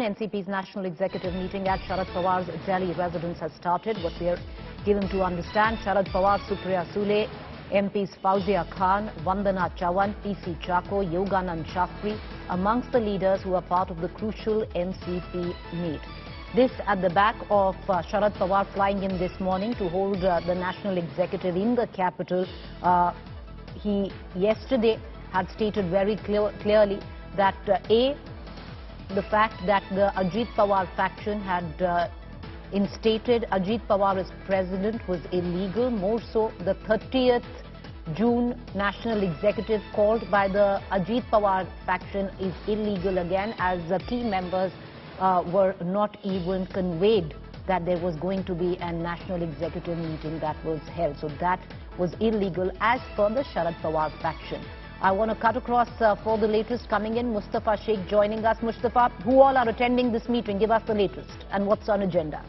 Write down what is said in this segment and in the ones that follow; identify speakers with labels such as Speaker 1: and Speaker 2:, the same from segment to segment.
Speaker 1: NCP's National Executive Meeting at Sharad Pawar's Delhi residence has started. What we are given to understand, Sharad Pawar, Supriya Sule, MPs Fauzia Khan, Vandana Chavan, Chacko, Yoganand Shastri amongst the leaders who are part of the crucial NCP meet. This at the back of Sharad Pawar flying in this morning to hold the National Executive in the capital. He yesterday had stated very clearly that the fact that the Ajit Pawar faction had instated Ajit Pawar as president was illegal. More so, the 30th June National Executive called by the Ajit Pawar faction is illegal again, as the key members were not even conveyed that there was going to be a National Executive meeting that was held. So that was illegal as per the Sharad Pawar faction. I want to cut across for the latest coming in. Mustafa Sheikh joining us. Mustafa, who all are attending this meeting? Give us the latest and what's on agenda.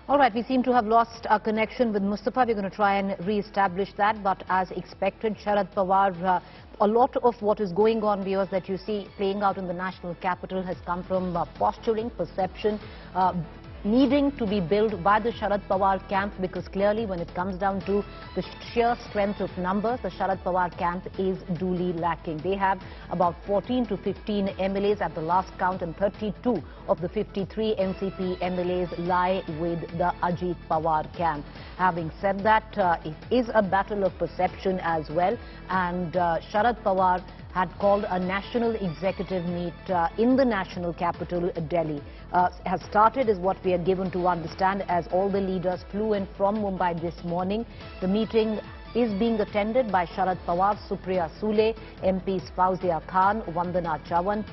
Speaker 1: All right, we seem to have lost our connection with Mustafa. We're going to try and re-establish that. But as expected, Sharad Pawar, a lot of what is going on, viewers, that you see playing out in the national capital has come from posturing, perception, needing to be built by the Sharad Pawar camp, because clearly when it comes down to the sheer strength of numbers, the Sharad Pawar camp is duly lacking. They have about 14 to 15 MLAs at the last count, and 32 of the 53 NCP MLAs lie with the Ajit Pawar camp. Having said that, it is a battle of perception as well, and Sharad Pawar had called a national executive meet in the national capital, Delhi. Has started is what we are given to understand, as all the leaders flew in from Mumbai this morning. The meeting is being attended by Sharad Pawar, Supriya Sule, MPs Fauzia Khan, Vandana Chavan,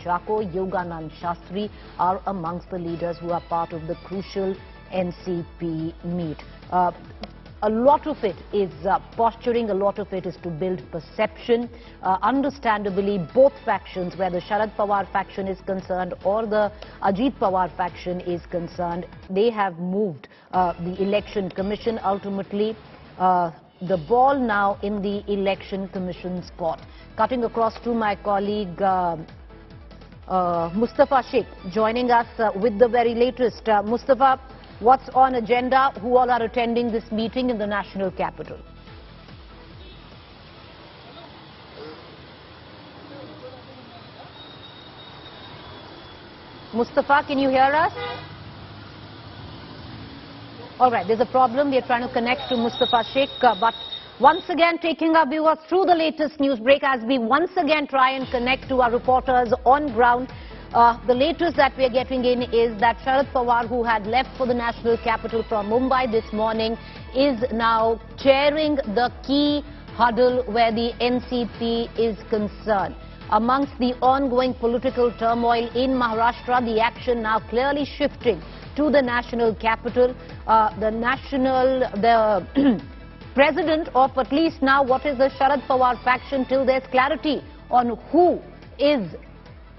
Speaker 1: Chacko, Yoganand Shastri are amongst the leaders who are part of the crucial NCP meet. A lot of it is posturing, a lot of it is to build perception. Understandably, both factions, where the Sharad Pawar faction is concerned or the Ajit Pawar faction is concerned, they have moved the election commission. Ultimately, the ball now in the election commission's court. Cutting across to my colleague Mustafa Sheikh, joining us with the very latest. Mustafa, what's on agenda? Who all are attending this meeting in the national capital? Mustafa, can you hear us? All right, there's a problem. We're trying to connect to Mustafa Sheikh, but once again taking our viewers through the latest news break as we once again try and connect to our reporters on ground. The latest that we are getting in is that Sharad Pawar, who had left for the national capital from Mumbai this morning, is now chairing the key huddle where the NCP is concerned. Amongst the ongoing political turmoil in Maharashtra, the action now clearly shifting to the national capital. The president of at least now what is the Sharad Pawar faction, till there's clarity on who is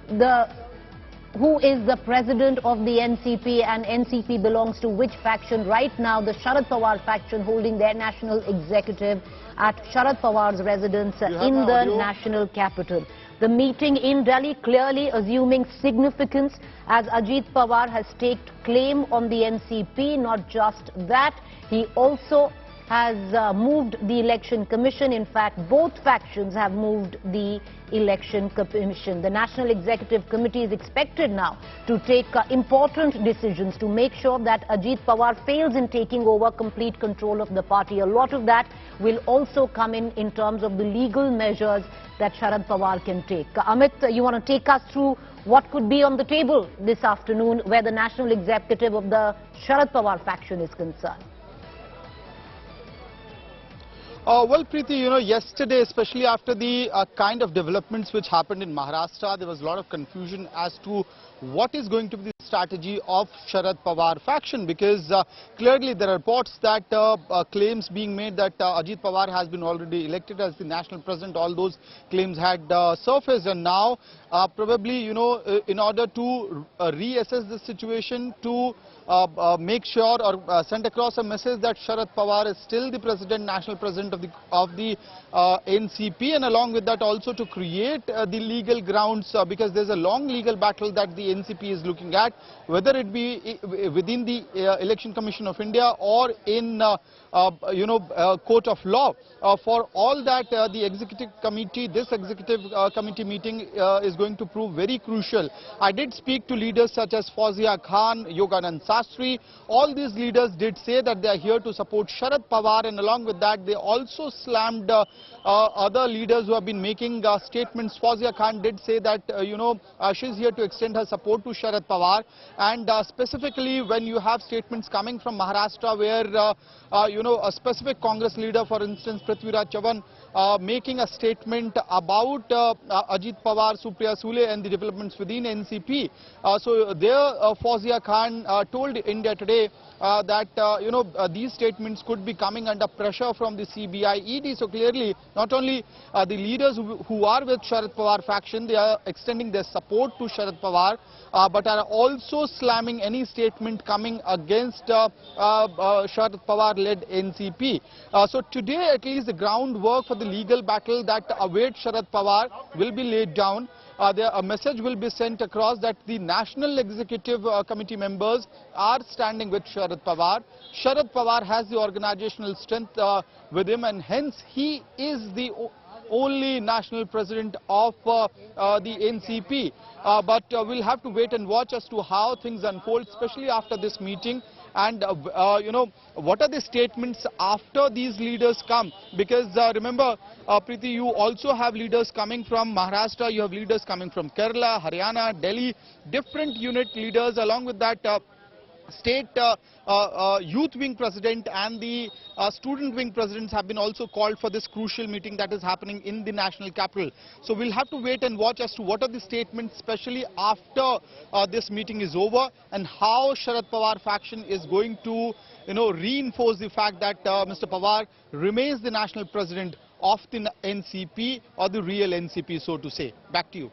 Speaker 1: the president of the NCP and NCP belongs to which faction. Right now, the Sharad Pawar faction holding their national executive at Sharad Pawar's residence in the national capital. The meeting in Delhi clearly assuming significance, as Ajit Pawar has staked claim on the NCP. Not just that, he also has moved the election commission. In fact, both factions have moved the election commission. The National Executive Committee is expected now to take important decisions to make sure that Ajit Pawar fails in taking over complete control of the party. A lot of that will also come in terms of the legal measures that Sharad Pawar can take. Amit, you want to take us through what could be on the table this afternoon where the National Executive of the Sharad Pawar faction is concerned?
Speaker 2: Well, Preeti, yesterday, especially after the kind of developments which happened in Maharashtra, there was a lot of confusion as to what is going to be the strategy of Sharad Pawar faction, because clearly there are reports that claims being made that Ajit Pawar has been already elected as the national president. All those claims had surfaced, and now probably, in order to reassess the situation, to make sure or send across a message that Sharad Pawar is still the president, national president of the NCP, and along with that also to create the legal grounds, because there's a long legal battle that the NCP is looking at, whether it be within the Election Commission of India or in court of law. For all that, the executive committee, this executive committee meeting is going to prove very crucial. I did speak to leaders such as Fauzia Khan, Yoganand Shastri. All these leaders did say that they are here to support Sharad Pawar, and along with that they also slammed other leaders who have been making statements. Fauzia Khan did say that she's here to extend her support to Sharad Pawar, and specifically when you have statements coming from Maharashtra where a specific Congress leader, for instance Vandana Chavan, making a statement about Ajit Pawar, Supriya Sule and the developments within NCP. So there Fauzia Khan told India Today that these statements could be coming under pressure from the CBI ED. So clearly not only the leaders who are with Sharad Pawar faction, they are extending their support to Sharad Pawar, but are also slamming any statement coming against Sharad Pawar led NCP. So today at least the groundwork for the legal battle that awaits Sharad Pawar will be laid down. A message will be sent across that the National Executive Committee members are standing with Sharad Pawar. Sharad Pawar has the organizational strength with him, and hence he is the only national president of the NCP. But we'll have to wait and watch as to how things unfold, especially after this meeting. And what are the statements after these leaders come? Because remember, Preeti, you also have leaders coming from Maharashtra, you have leaders coming from Kerala, Haryana, Delhi, different unit leaders. Along with that, state youth wing president and the student wing presidents have been also called for this crucial meeting that is happening in the national capital. So we'll have to wait and watch as to what are the statements, especially after this meeting is over, and how Sharad Pawar faction is going to reinforce the fact that Mr. Pawar remains the national president of the NCP, or the real NCP, so to say. Back to you.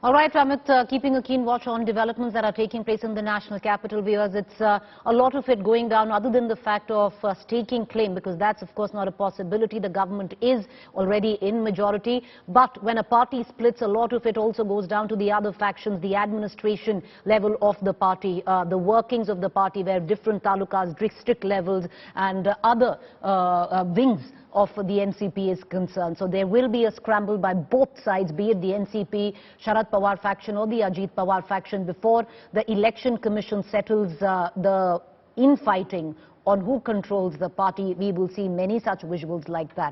Speaker 1: All right, Amit, keeping a keen watch on developments that are taking place in the national capital, because it's a lot of it going down other than the fact of staking claim, because that's of course not a possibility. The government is already in majority, but when a party splits, a lot of it also goes down to the other factions, the administration level of the party, the workings of the party, where different talukas, district levels and other wings of the NCP is concerned. So there will be a scramble by both sides, be it the NCP, Sharad Pawar faction or the Ajit Pawar faction, before the election commission settles the infighting on who controls the party. We will see many such visuals like that.